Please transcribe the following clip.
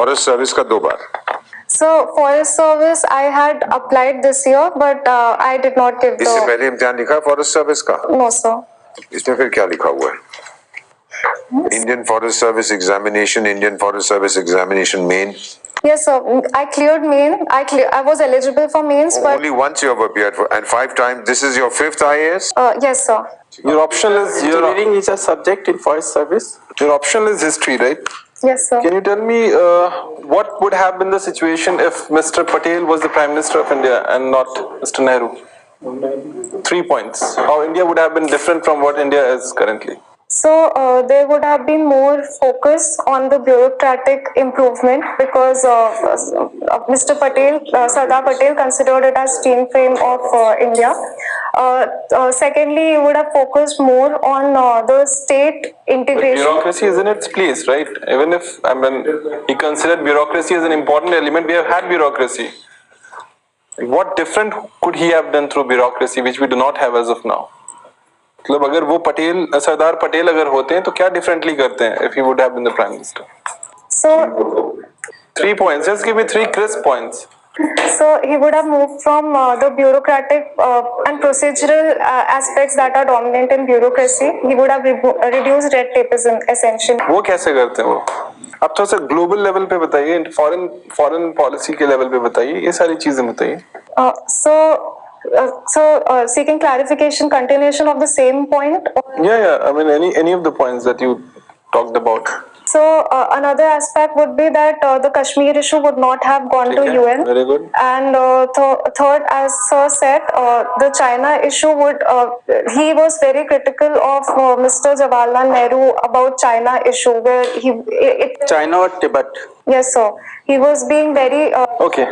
Forest service का 2 बार. So forest service I had applied this year, but I did not give the. इससे पहले इम्तिहान लिखा है फॉरेस्ट सर्विस का? No sir. इसमें फिर क्या लिखा हुआ है? Indian Forest Service examination, Indian Forest Service examination main. Yes sir, I cleared main. I was eligible for mains, but Only once you have appeared for, and 5 times. This is your 5th IAS. Yes sir. Your optional is Engineering is a subject in forest service. your optional is history, right? Yes sir. Can you tell me what would have been the situation if Mr. Patel was the Prime Minister of India and not Mr. Nehru? 3 points. How India would have been different from what India is currently? So there would have been more focus on the bureaucratic improvement because Mr. Patel, Sardar Patel considered it as steam frame of India. Secondly, he would have focused more on the state integration. Bureaucracy is in its place, right? Even if he considered bureaucracy as an important element, we have had bureaucracy. What different could he have done through bureaucracy, which we do not have as of now? मतलब अगर वो सरदार पटेल अगर होते हैं तो क्या differently करते हैं if he would have been the Prime Minister? So 3 points. Just give me 3 crisp points. So he would have moved from the bureaucratic and procedural aspects that are dominant in bureaucracy. He would have reduced red tape essentially. वो कैसे करते हैं वो? आप थोड़ा सा global level पे बताइए, फॉरेन पॉलिसी के लेवल पे बताइए, ये सारी चीजें बताइए. So seeking clarification, continuation of the same point. Yeah. I mean any of the points that you talked about. So another aspect would be that the Kashmir issue would not have gone to UN. Very good. And third, as Sir said, the China issue would. He was very critical of Mr. Jawaharlal Nehru about China issue, where China or Tibet? Yes, sir. He was being very. Okay.